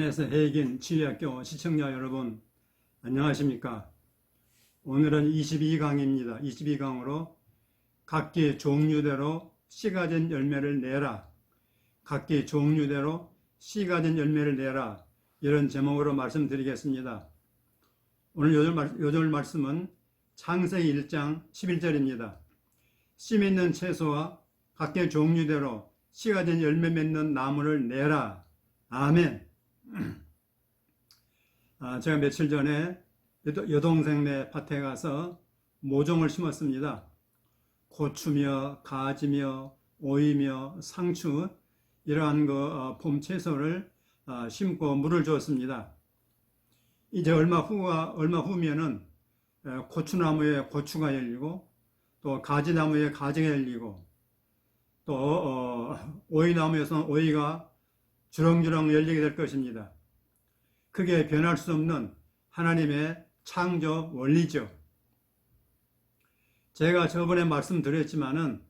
안에서 해긴 치유학교 시청자 여러분 안녕하십니까? 오늘은 22강입니다. 22강으로 각기 종류대로 씨가 된 열매를 내라, 각기 종류대로 씨가 된 열매를 내라, 이런 제목으로 말씀드리겠습니다. 오늘 요절 말씀은 창세기 1장 11절입니다. 씨 맺는 채소와 각기 종류대로 씨가 된 열매 맺는 나무를 내라. 아멘. 제가 며칠 전에 여동생네 밭에 가서 모종을 심었습니다. 고추며 가지며 오이며 상추 이러한 봄 채소를 심고 물을 주었습니다. 이제 얼마 후면은 고추나무에 고추가 열리고 또 가지나무에 가지가 열리고 또 오이나무에서는 오이가 주렁주렁 열리게 될 것입니다. 그게 변할 수 없는 하나님의 창조 원리죠. 제가 저번에 말씀드렸지만은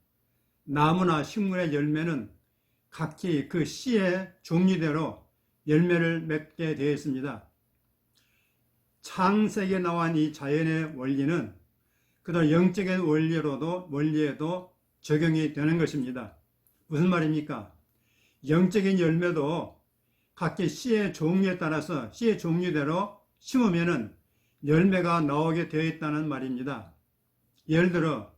나무나 식물의 열매는 각기 그 씨의 종류대로 열매를 맺게 되어 있습니다. 창세기에 나온 이 자연의 원리는 그도 영적인 원리에도 적용이 되는 것입니다. 무슨 말입니까? 영적인 열매도 각기 씨의 종류에 따라서 씨의 종류대로 심으면은 열매가 나오게 되어 있다는 말입니다. 예를 들어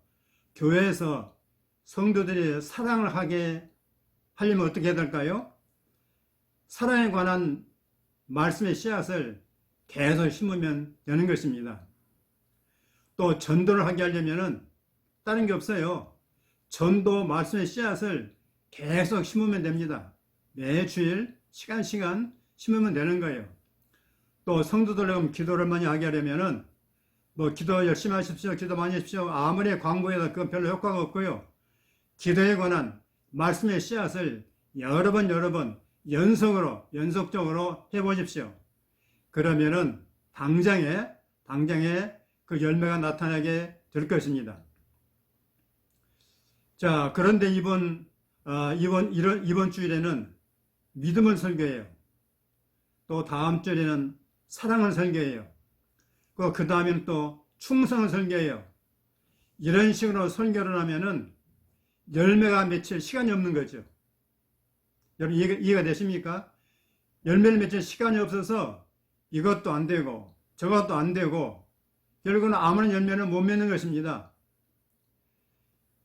교회에서 성도들이 사랑을 하려면 어떻게 해야 될까요? 사랑에 관한 말씀의 씨앗을 계속 심으면 되는 것입니다. 또 전도를 하게 하려면은 다른 게 없어요. 전도 말씀의 씨앗을 계속 심으면 됩니다. 매주일 시간 심으면 되는 거예요. 또 성도들 기도를 많이 하게 하려면은 기도 열심히 하십시오, 기도 많이 하십시오, 아무리 광고해도 그건 별로 효과가 없고요. 기도에 관한 말씀의 씨앗을 여러 번 연속적으로 해보십시오. 그러면은 당장에 그 열매가 나타나게 될 것입니다. 자, 그런데 이번 주일에는 믿음을 설교해요. 또 다음 주일에는 사랑을 설교해요. 그 다음에는 또 충성을 설교해요. 이런 식으로 설교를 하면은 열매가 맺힐 시간이 없는 거죠. 여러분 이해가 되십니까? 열매를 맺힐 시간이 없어서 이것도 안 되고 저것도 안 되고 결국은 아무런 열매를 못 맺는 것입니다.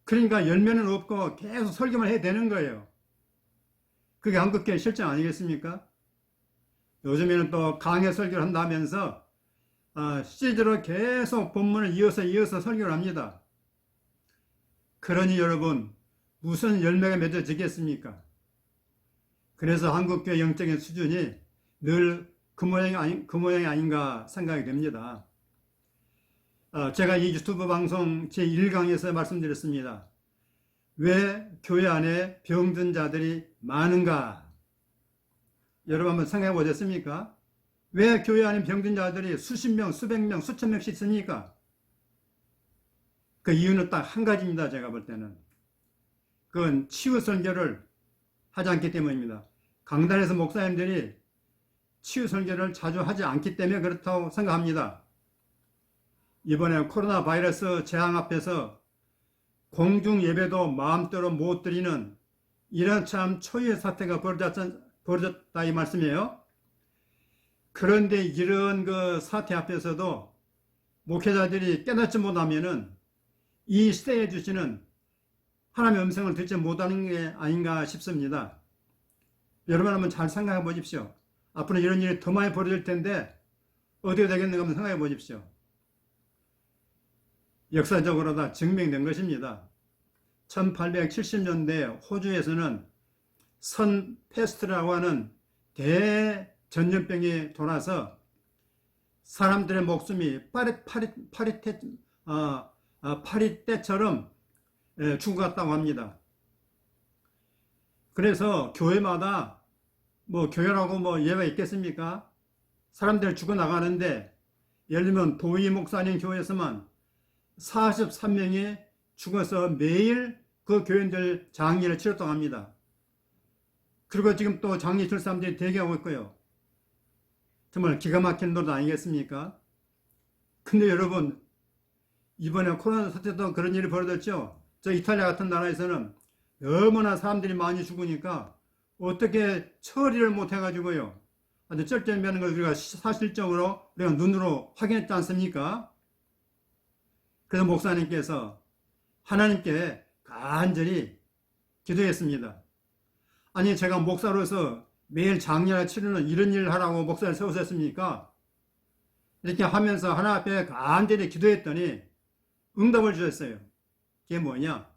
그러니까 열매는 없고 계속 설교만 해야 되는 거예요. 그게 한국교회 실정 아니겠습니까? 요즘에는 또 강해 설교를 한다면서 시리즈로 계속 본문을 이어서 설교를 합니다. 그러니 여러분 무슨 열매가 맺어지겠습니까? 그래서 한국교회 영적인 수준이 늘 그 모양이 아닌가 생각이 됩니다. 제가 이 유튜브 방송 제1강에서 말씀드렸습니다. 왜 교회 안에 병든 자들이 많은가? 여러분 한번 생각해 보셨습니까? 왜 교회 안에 병든 자들이 수십 명, 수백 명, 수천 명씩 있습니까? 그 이유는 딱 한 가지입니다. 제가 볼 때는. 그건 치유 설교를 하지 않기 때문입니다. 강단에서 목사님들이 치유 설교를 자주 하지 않기 때문에 그렇다고 생각합니다. 이번에 코로나 바이러스 재앙 앞에서 공중 예배도 마음대로 못 드리는 이런 참 초유의 사태가 벌어졌다 이 말씀이에요. 그런데 이런 그 사태 앞에서도 목회자들이 깨닫지 못하면은 이 시대에 주시는 하나님의 음성을 듣지 못하는 게 아닌가 싶습니다. 여러분 한번 잘 생각해 보십시오. 앞으로 이런 일이 더 많이 벌어질 텐데 어떻게 되겠는가 한번 생각해 보십시오. 역사적으로 다 증명된 것입니다. 1870년대 호주에서는 선 패스트라고 하는 대전염병이 돌아서 사람들의 목숨이 파리떼처럼 죽어갔다고 합니다. 그래서 교회마다 교회라고 예외가 있겠습니까? 사람들이 죽어나가는데 예를 들면 도희 목사님 교회에서만 43명이 죽어서 매일 그 교인들 장례를 치렀다고 합니다. 그리고 지금 또 장례 칠 사람들이 대기하고 있고요. 정말 기가 막힌 노릇 아니겠습니까? 근데 여러분, 이번에 코로나 사태도 그런 일이 벌어졌죠. 저 이탈리아 같은 나라에서는 너무나 사람들이 많이 죽으니까 어떻게 처리를 못 해가지고요. 아주 쩔쩔매는 걸 우리가 사실적으로 우리가 눈으로 확인했지 않습니까? 그래서 목사님께서 하나님께 간절히 기도했습니다. 아니, 제가 목사로서 매일 장례를 치르는 이런 일을 하라고 목사를 세우셨습니까? 이렇게 하면서 하나님 앞에 간절히 기도했더니 응답을 주셨어요. 그게 뭐냐?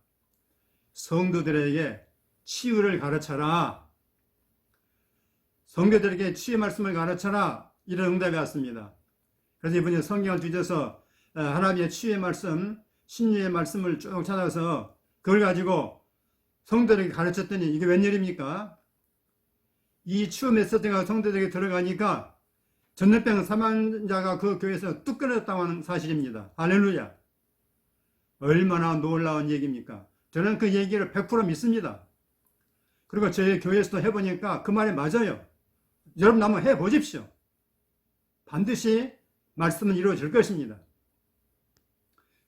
성도들에게 치유를 가르쳐라. 성도들에게 치유의 말씀을 가르쳐라. 이런 응답이 왔습니다. 그래서 이번에 성경을 뒤져서 하나님의 치유의 말씀, 신유의 말씀을 쭉 찾아서 그걸 가지고 성도들에게 가르쳤더니 이게 웬일입니까? 이 치유 메시지가 성도들에게 들어가니까 전염병 사망자가 그 교회에서 뚝 끊어졌다고 하는 사실입니다. 할렐루야. 얼마나 놀라운 얘기입니까? 저는 그 얘기를 100% 믿습니다. 그리고 저희 교회에서도 해보니까 그 말이 맞아요. 여러분 한번 해보십시오. 반드시 말씀은 이루어질 것입니다.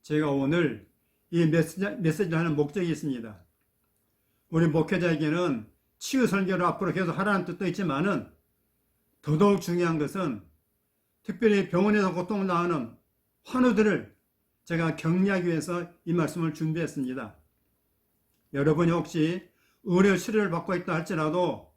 제가 오늘 이 메시지를 하는 목적이 있습니다. 우리 목회자에게는 치유 설교를 앞으로 계속 하라는 뜻도 있지만은 더더욱 중요한 것은 특별히 병원에서 고통을 당하는 환우들을 제가 격려하기 위해서 이 말씀을 준비했습니다. 여러분이 혹시 의료 치료를 받고 있다 할지라도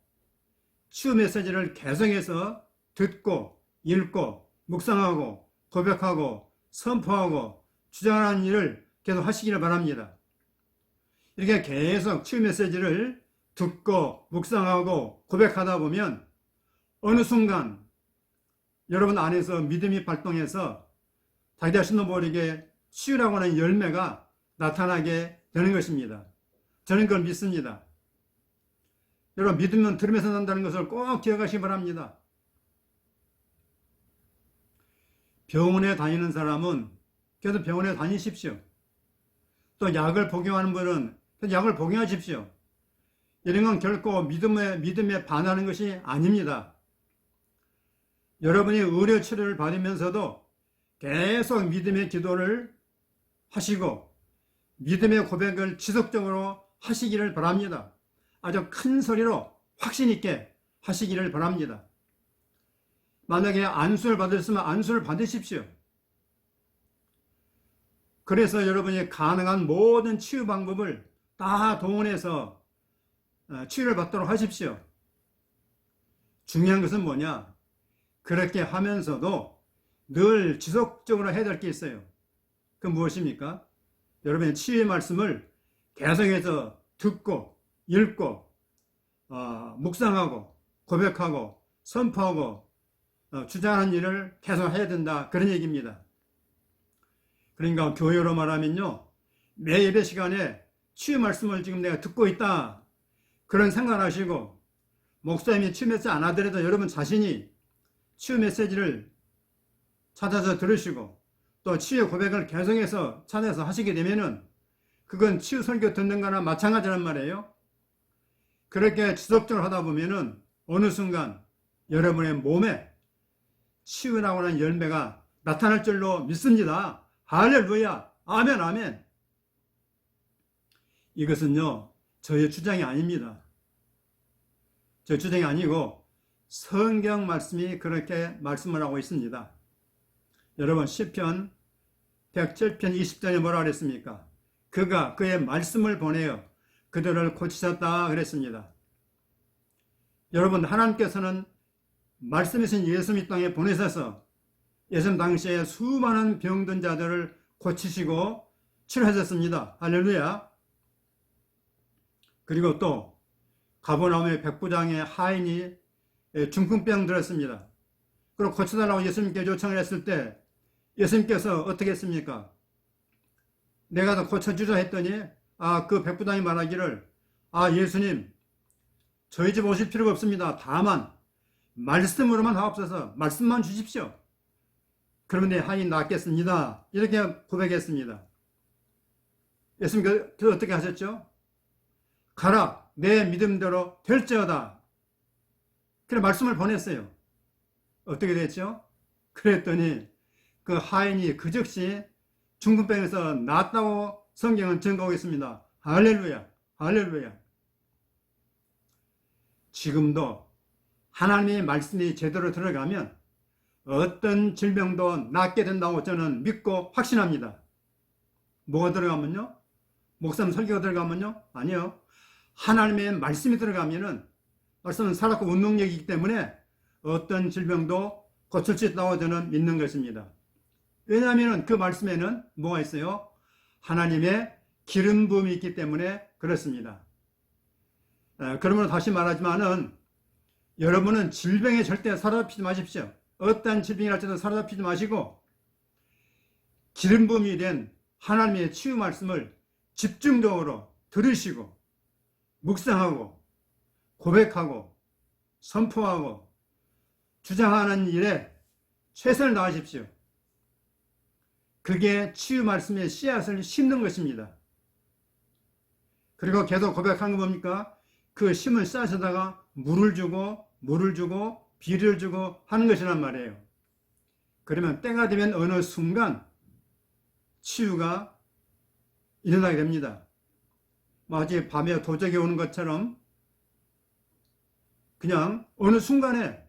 치유 메시지를 계속해서 듣고 읽고 묵상하고 고백하고 선포하고 주장하는 일을 계속 하시기를 바랍니다. 이렇게 계속 치유 메시지를 듣고 묵상하고 고백하다 보면 어느 순간 여러분 안에서 믿음이 발동해서 자기 자신도 모르게 치유라고 하는 열매가 나타나게 되는 것입니다. 저는 그걸 믿습니다. 여러분, 믿으면 들으면서 난다는 것을 꼭 기억하시기 바랍니다. 병원에 다니는 사람은 계속 병원에 다니십시오. 또 약을 복용하는 분은 약을 복용하십시오. 이런 건 결코 믿음에 반하는 것이 아닙니다. 여러분이 의료 치료를 받으면서도 계속 믿음의 기도를 하시고 믿음의 고백을 지속적으로 하시기를 바랍니다. 아주 큰 소리로 확신 있게 하시기를 바랍니다. 만약에 안수를 받으셨으면 안수를 받으십시오. 그래서 여러분이 가능한 모든 치유 방법을 다 동원해서 치유를 받도록 하십시오. 중요한 것은 뭐냐? 그렇게 하면서도 늘 지속적으로 해야 될 게 있어요. 그 무엇입니까? 여러분의 치유의 말씀을 계속해서 듣고 읽고 묵상하고 고백하고 선포하고 주장하는 일을 계속 해야 된다, 그런 얘기입니다. 그러니까 교회로 말하면요, 매 예배 시간에 치유 말씀을 지금 내가 듣고 있다, 그런 생각을 하시고, 목사님이 치유 메시지 안 하더라도 여러분 자신이 치유 메시지를 찾아서 들으시고 또 치유 고백을 계속해서 찾아서 하시게 되면은 그건 치유 설교 듣는 거나 마찬가지란 말이에요. 그렇게 지속적으로 하다 보면은 어느 순간 여러분의 몸에 치유라고 하는 열매가 나타날 줄로 믿습니다. 할렐루야. 아멘, 아멘. 이것은요, 저의 주장이 아닙니다. 저 주장이 아니고 성경 말씀이 그렇게 말씀을 하고 있습니다. 여러분, 시편 107편 20절에 뭐라 그랬습니까? 그가 그의 말씀을 보내어 그들을 고치셨다 그랬습니다. 여러분, 하나님께서는 말씀이신 예수님 이 땅에 보내셔서 예수님 당시에 수많은 병든 자들을 고치시고 치료하셨습니다. 할렐루야. 그리고 또 가버나움의 백부장의 하인이 중풍병 들었습니다. 그리고 고쳐달라고 예수님께 요청을 했을 때 예수님께서 어떻게 했습니까? 내가 더 고쳐주자 했더니 그 백부장이 말하기를 예수님, 저희 집 오실 필요가 없습니다. 다만 말씀으로만 하옵소서. 말씀만 주십시오. 그러면 내 하인이 낫겠습니다. 이렇게 고백했습니다. 예수님께서 어떻게 하셨죠? 가라, 내 믿음대로 될지어다. 그래 말씀을 보냈어요. 어떻게 됐죠? 그랬더니 그 하인이 그 즉시 중풍병에서 낫다고 성경은 증거하고 있습니다. 할렐루야, 할렐루야. 지금도 하나님의 말씀이 제대로 들어가면 어떤 질병도 낫게 된다고 저는 믿고 확신합니다. 뭐가 들어가면요? 목사님 설교가 들어가면요? 아니요. 하나님의 말씀이 들어가면은, 말씀은 살았고 운동력이기 때문에 어떤 질병도 고칠 수 있다고 저는 믿는 것입니다. 왜냐하면 그 말씀에는 뭐가 있어요? 하나님의 기름 부음이 있기 때문에 그렇습니다. 그러면 다시 말하지만은 여러분은 질병에 절대 사로잡히지 마십시오. 어떠한 질병이랄지도 사로잡히지 마시고 기름 부음이 된 하나님의 치유 말씀을 집중적으로 들으시고 묵상하고 고백하고 선포하고 주장하는 일에 최선을 다하십시오. 그게 치유 말씀의 씨앗을 심는 것입니다. 그리고 계속 고백하는 거 뭡니까? 그 심은 씨앗에다가 물을 주고 비료를 주고 하는 것이란 말이에요. 그러면 때가 되면 어느 순간 치유가 일어나게 됩니다. 마치 밤에 도적이 오는 것처럼 그냥 어느 순간에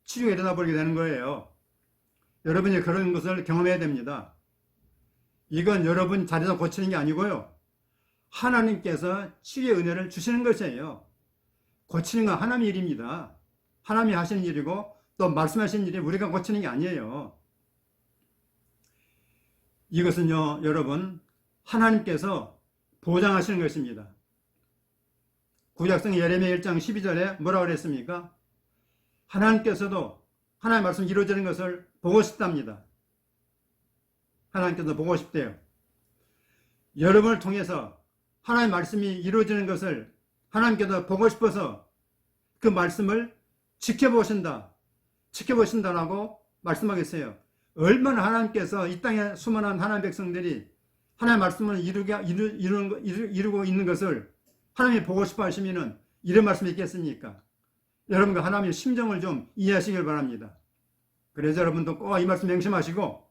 치유가 일어나 버리게 되는 거예요. 여러분이 그런 것을 경험해야 됩니다. 이건 여러분 자리에서 고치는 게 아니고요. 하나님께서 치유의 은혜를 주시는 것이에요. 고치는 건 하나님의 일입니다. 하나님이 하시는 일이고 또 말씀하시는 일이 우리가 고치는 게 아니에요. 이것은요, 여러분, 하나님께서 보장하시는 것입니다. 구약성 예레미야 1장 12절에 뭐라고 그랬습니까? 하나님께서도 하나님의 말씀이 이루어지는 것을 보고 싶답니다. 하나님께서 보고 싶대요. 여러분을 통해서 하나님의 말씀이 이루어지는 것을 하나님께서 보고 싶어서 그 말씀을 지켜보신다라고 말씀하겠어요. 얼마나 하나님께서 이 땅에 수많은 하나님의 백성들이 하나님의 말씀을 이루고 있는 것을 하나님이 보고 싶어 하시면은 이런 말씀이 있겠습니까? 여러분과 하나님의 심정을 좀 이해하시길 바랍니다. 그래서 여러분도 꼭 이 말씀 명심하시고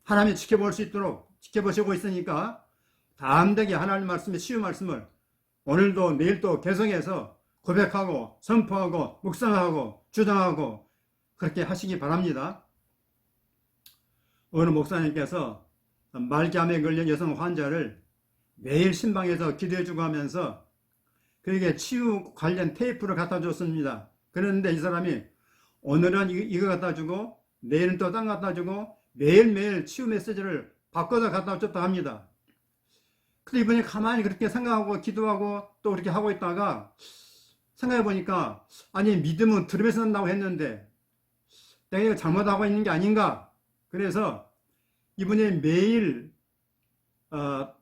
하나님이 지켜볼 수 있도록 지켜보시고 있으니까 담대하게 하나님 말씀의 치유 말씀을 오늘도 내일도 계속해서 고백하고 선포하고 묵상하고 주장하고 그렇게 하시기 바랍니다. 어느 목사님께서 말기암에 걸린 여성 환자를 매일 신방에서 기도해주고 하면서 그에게 치유 관련 테이프를 갖다 줬습니다. 그런데 이 사람이 오늘은 이거 갖다 주고 내일은 또 딴 갖다 주고 매일매일 치유 메시지를 바꿔서 갖다 줬다 합니다. 근데 이분이 가만히 그렇게 생각하고 기도하고 또 그렇게 하고 있다가 생각해 보니까 아니 믿음은 들으면서 한다고 했는데 내가 이거 잘못하고 있는 게 아닌가. 그래서 이분이 매일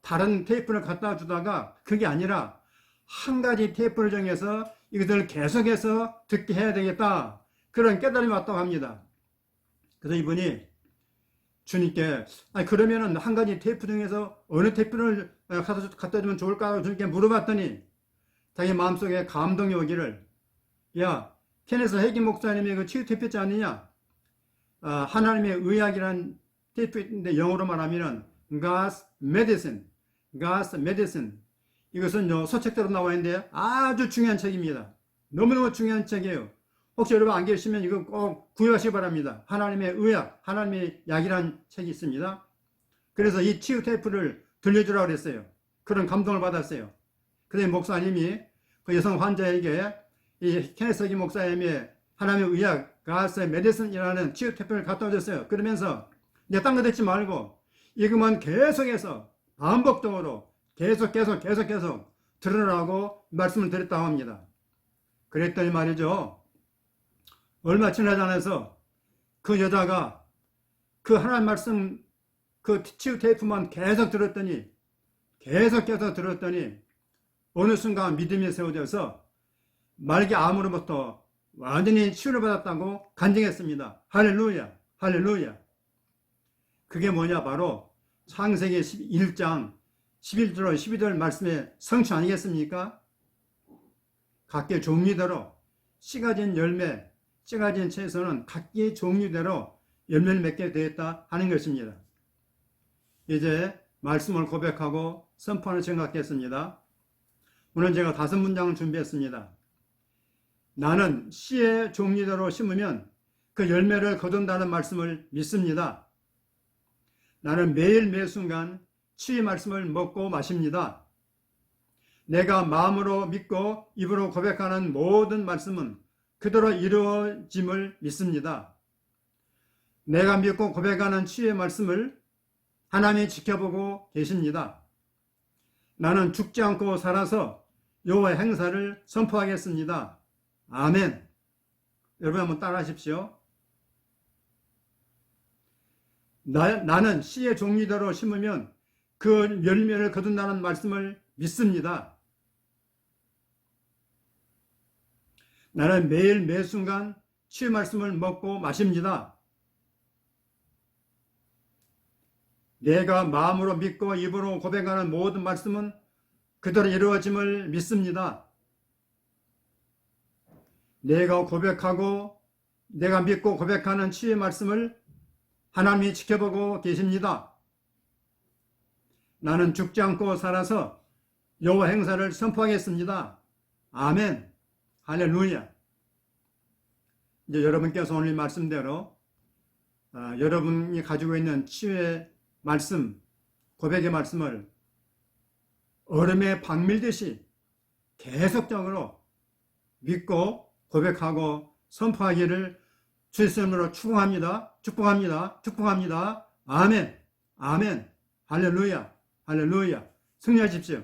다른 테이프를 갖다 주다가 그게 아니라 한 가지 테이프를 정해서 이것을 계속해서 듣게 해야 되겠다. 그런 깨달음이 왔다고 합니다. 그래서 이분이 주님께 그러면은 한 가지 테이프 중에서 어느 테이프를 갖다 주면 좋을까 주님께 물어봤더니 자기 마음속에 감동이 오기를 야 케네스 해기 목사님이 그 치유 테이프 있지 않느냐 하나님의 의학이란 테이프인데 영어로 말하면은 God's Medicine 이것은 서책대로 나와 있는데 아주 중요한 책입니다. 너무너무 중요한 책이에요. 혹시 여러분 안 계시면 이거 꼭 구입하시기 바랍니다. 하나님의 의학, 하나님의 약이란 책이 있습니다. 그래서 이 치유 테이프를 들려주라고 그랬어요. 그런 감동을 받았어요. 그래서 목사님이 그 여성 환자에게 이 케네스기 목사님이 하나님의 의학, God's Medicine이라는 치유 테이프를 갖다 줬어요. 그러면서 이제 딴 거 듣지 말고 이것만 계속해서 반복적으로 계속 들으라고 말씀을 드렸다고 합니다. 그랬더니 말이죠. 얼마 지나지 않아서 그 여자가 그 하나님 말씀 그 치유 테이프만 계속 들었더니 어느 순간 믿음이 세워져서 말기 암으로부터 완전히 치유를 받았다고 간증했습니다. 할렐루야, 할렐루야. 그게 뭐냐 바로 창세기 1장 11절 12절 말씀의 성취 아니겠습니까? 각기 종류대로 씨 가진 열매 씨가 진 채소는 각기 종류대로 열매를 맺게 되었다 하는 것입니다. 이제 말씀을 고백하고 선포하는 시간 갖겠습니다. 오늘 제가 5문장을 준비했습니다. 나는 씨의 종류대로 심으면 그 열매를 거둔다는 말씀을 믿습니다. 나는 매일 매순간 치유의 말씀을 먹고 마십니다. 내가 마음으로 믿고 입으로 고백하는 모든 말씀은 그대로 이루어짐을 믿습니다. 내가 믿고 고백하는 치유의 말씀을 하나님이 지켜보고 계십니다. 나는 죽지 않고 살아서 여호와의 행사를 선포하겠습니다. 아멘. 여러분 한번 따라 하십시오. 나는 씨의 종류대로 심으면 그 열매를 거둔다는 말씀을 믿습니다. 나는 매일 매순간 치유 말씀을 먹고 마십니다. 내가 마음으로 믿고 입으로 고백하는 모든 말씀은 그대로 이루어짐을 믿습니다. 내가 믿고 고백하는 치유의 말씀을 하나님이 지켜보고 계십니다. 나는 죽지 않고 살아서 여호와 행사를 선포하겠습니다. 아멘. 할렐루야. 이제 여러분께서 오늘 말씀대로 여러분이 가지고 있는 치유의 말씀, 고백의 말씀을 얼음에 박밀듯이 계속적으로 믿고 고백하고 선포하기를 주의 이름으로 축복합니다. 축복합니다. 축복합니다. 아멘. 아멘. 할렐루야. 할렐루야. 승리하십시오.